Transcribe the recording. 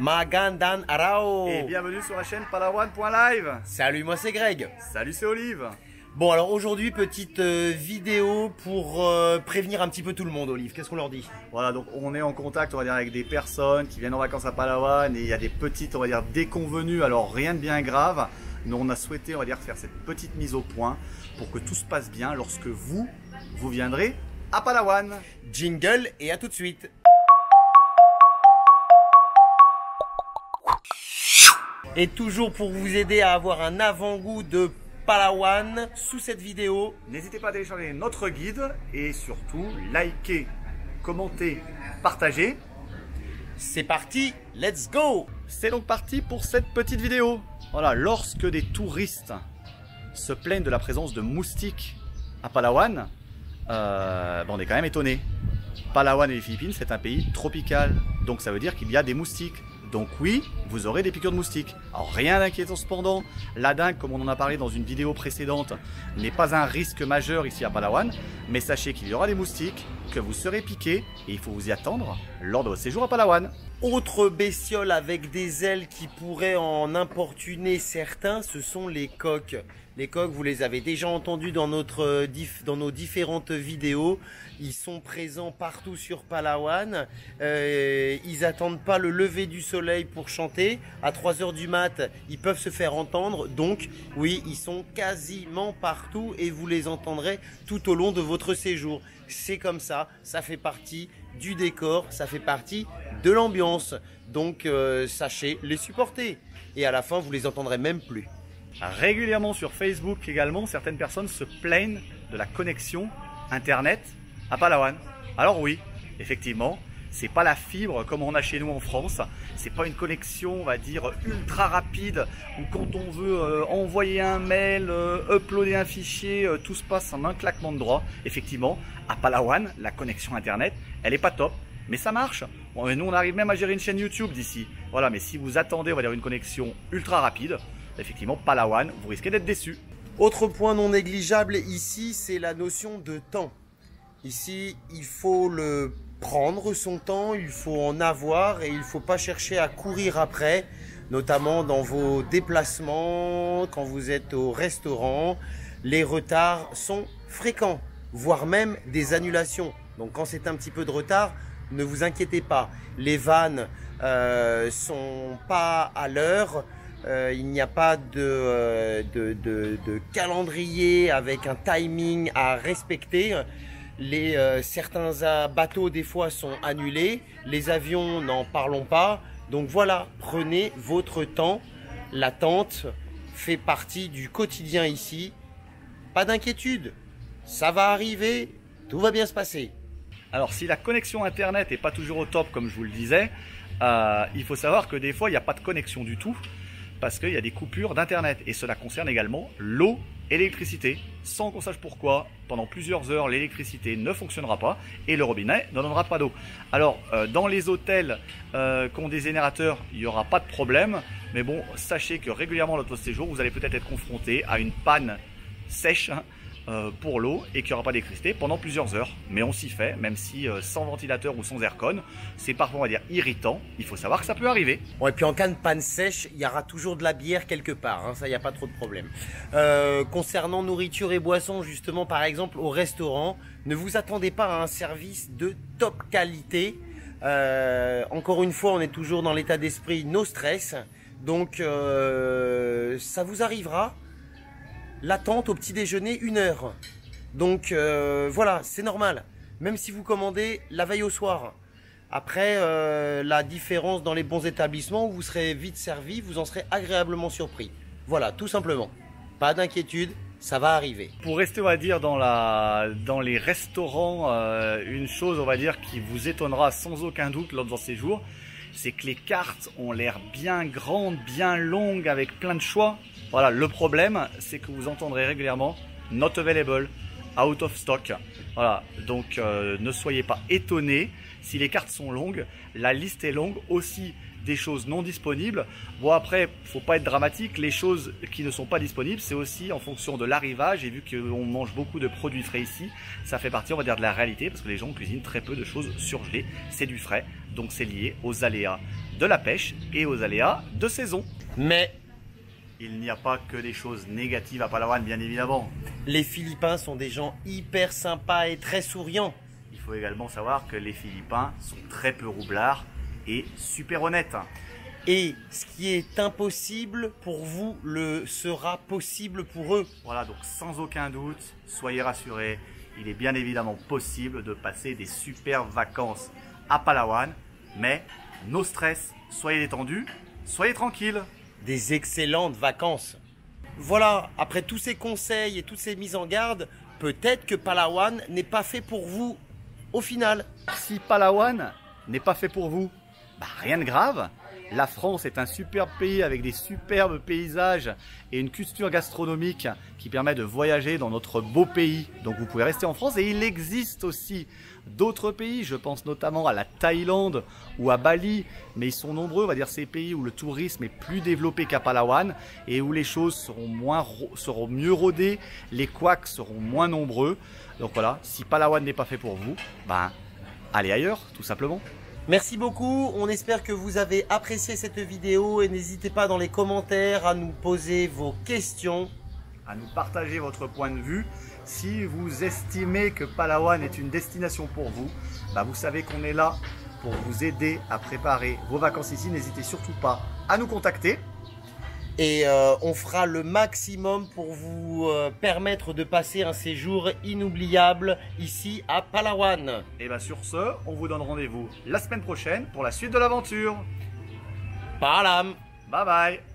Magandan Arao. Et bienvenue sur la chaîne Palawan.live. Salut, moi c'est Greg. Salut, c'est Olive. Bon, alors aujourd'hui, petite vidéo pour prévenir un petit peu tout le monde, Olive. Qu'est-ce qu'on leur dit? Voilà, donc on est en contact, on va dire, avec des personnes qui viennent en vacances à Palawan et il y a des petites, on va dire, déconvenues, alors rien de bien grave. Nous, on a souhaité, on va dire, faire cette petite mise au point pour que tout se passe bien lorsque vous viendrez à Palawan. Jingle et à tout de suite. Et toujours pour vous aider à avoir un avant-goût de Palawan sous cette vidéo, N'hésitez pas à télécharger notre guide et surtout liker, commenter, partager. c'est parti, let's go! C'est donc parti pour cette petite vidéo. Voilà, lorsque des touristes se plaignent de la présence de moustiques à Palawan, on est quand même étonné. Palawan et les Philippines, c'est un pays tropical, donc ça veut dire qu'il y a des moustiques. Donc oui, vous aurez des piqûres de moustiques. Alors rien d'inquiétant cependant, la dengue, comme on en a parlé dans une vidéo précédente, n'est pas un risque majeur ici à Palawan, mais sachez qu'il y aura des moustiques, que vous serez piqués, et il faut vous y attendre lors de votre séjour à Palawan. Autre bestiole avec des ailes qui pourraient en importuner certains, ce sont les coqs. Les coqs, vous les avez déjà entendus dans nos différentes vidéos. Ils sont présents partout sur Palawan. Ils attendent pas le lever du soleil pour chanter. À 3 h du mat, ils peuvent se faire entendre. Donc, oui, ils sont quasiment partout et vous les entendrez tout au long de votre séjour. C'est comme ça, ça fait partie du décor, ça fait partie de l'ambiance. Donc, sachez les supporter. Et à la fin, vous les entendrez même plus. Régulièrement sur Facebook également, certaines personnes se plaignent de la connexion Internet à Palawan. Alors oui, effectivement, c'est pas la fibre comme on a chez nous en France. C'est pas une connexion, on va dire, ultra rapide où quand on veut envoyer un mail, uploader un fichier, tout se passe en un claquement de doigts. Effectivement, à Palawan, la connexion Internet, elle est pas top. Mais ça marche. Bon, nous, on arrive même à gérer une chaîne YouTube d'ici. Voilà, mais si vous attendez, on va dire, une connexion ultra rapide, effectivement, Palawan, vous risquez d'être déçu. Autre point non négligeable ici, c'est la notion de temps. Ici, il faut prendre son temps, il faut en avoir et il ne faut pas chercher à courir après, notamment dans vos déplacements, quand vous êtes au restaurant. Les retards sont fréquents, voire même des annulations. Donc quand c'est un petit peu de retard, ne vous inquiétez pas. Les vannes sont pas à l'heure. Il n'y a pas de calendrier avec un timing à respecter. Certains bateaux des fois sont annulés. Les avions, n'en parlons pas. Donc voilà, prenez votre temps. L'attente fait partie du quotidien ici. Pas d'inquiétude, ça va arriver, tout va bien se passer. Alors si la connexion Internet n'est pas toujours au top comme je vous le disais, il faut savoir que des fois il n'y a pas de connexion du tout parce qu'il y a des coupures d'Internet et cela concerne également l'eau et l'électricité. Sans qu'on sache pourquoi, pendant plusieurs heures l'électricité ne fonctionnera pas et le robinet ne donnera pas d'eau. Alors dans les hôtels qui ont des générateurs, il n'y aura pas de problème, mais bon, sachez que régulièrement lors de votre séjour vous allez peut-être être confronté à une panne sèche pour l'eau et qu'il n'y aura pas d'électricité pendant plusieurs heures. Mais on s'y fait, même si sans ventilateur ou sans aircon, c'est parfois, on va dire, irritant. Il faut savoir que ça peut arriver. Bon, et puis en cas de panne sèche, il y aura toujours de la bière quelque part, hein, ça, il n'y a pas trop de problème. Concernant nourriture et boissons, justement, par exemple, au restaurant, ne vous attendez pas à un service de top qualité. Encore une fois, on est toujours dans l'état d'esprit no stress. Donc, ça vous arrivera. L'attente au petit déjeuner, 1 heure. Donc voilà, c'est normal. Même si vous commandez la veille au soir. Après, la différence dans les bons établissements où vous serez vite servi, vous en serez agréablement surpris. Voilà, tout simplement. Pas d'inquiétude, ça va arriver. Pour rester, on va dire, dans les restaurants, une chose, on va dire, qui vous étonnera sans aucun doute lors de votre séjour, c'est que les cartes ont l'air bien grandes, bien longues, avec plein de choix. Voilà, le problème, c'est que vous entendrez régulièrement « not available »,« out of stock ». Voilà, donc ne soyez pas étonnés si les cartes sont longues. La liste est longue aussi. des choses non disponibles. Bon après, faut pas être dramatique, les choses qui ne sont pas disponibles, c'est aussi en fonction de l'arrivage, et vu qu'on mange beaucoup de produits frais ici, ça fait partie, on va dire, de la réalité, parce que les gens cuisinent très peu de choses surgelées, c'est du frais, donc c'est lié aux aléas de la pêche et aux aléas de saison. Mais il n'y a pas que des choses négatives à Palawan, bien évidemment. les Philippins sont des gens hyper sympas et très souriants. Il faut également savoir que les Philippins sont très peu roublards et super honnêtes. Et ce qui est impossible pour vous le sera possible pour eux. Voilà, donc sans aucun doute, soyez rassurés, il est bien évidemment possible de passer des super vacances à Palawan, mais no stress, soyez détendus, soyez tranquilles. Des excellentes vacances. Voilà, après tous ces conseils et toutes ces mises en garde, peut-être que Palawan n'est pas fait pour vous au final. Si Palawan n'est pas fait pour vous, bah rien de grave. La France est un superbe pays avec des superbes paysages et une culture gastronomique qui permet de voyager dans notre beau pays. Donc vous pouvez rester en France, et il existe aussi d'autres pays, je pense notamment à la Thaïlande ou à Bali, mais ils sont nombreux, on va dire, ces pays où le tourisme est plus développé qu'à Palawan et où les choses seront mieux rodées, les couacs seront moins nombreux. Donc voilà, si Palawan n'est pas fait pour vous, ben allez ailleurs, tout simplement. Merci beaucoup, on espère que vous avez apprécié cette vidéo et n'hésitez pas dans les commentaires à nous poser vos questions. À nous partager votre point de vue. Si vous estimez que Palawan est une destination pour vous, bah vous savez qu'on est là pour vous aider à préparer vos vacances ici. N'hésitez surtout pas à nous contacter. Et on fera le maximum pour vous permettre de passer un séjour inoubliable ici à Palawan. Et bien sur ce, on vous donne rendez-vous la semaine prochaine pour la suite de l'aventure. Palam! Bye bye!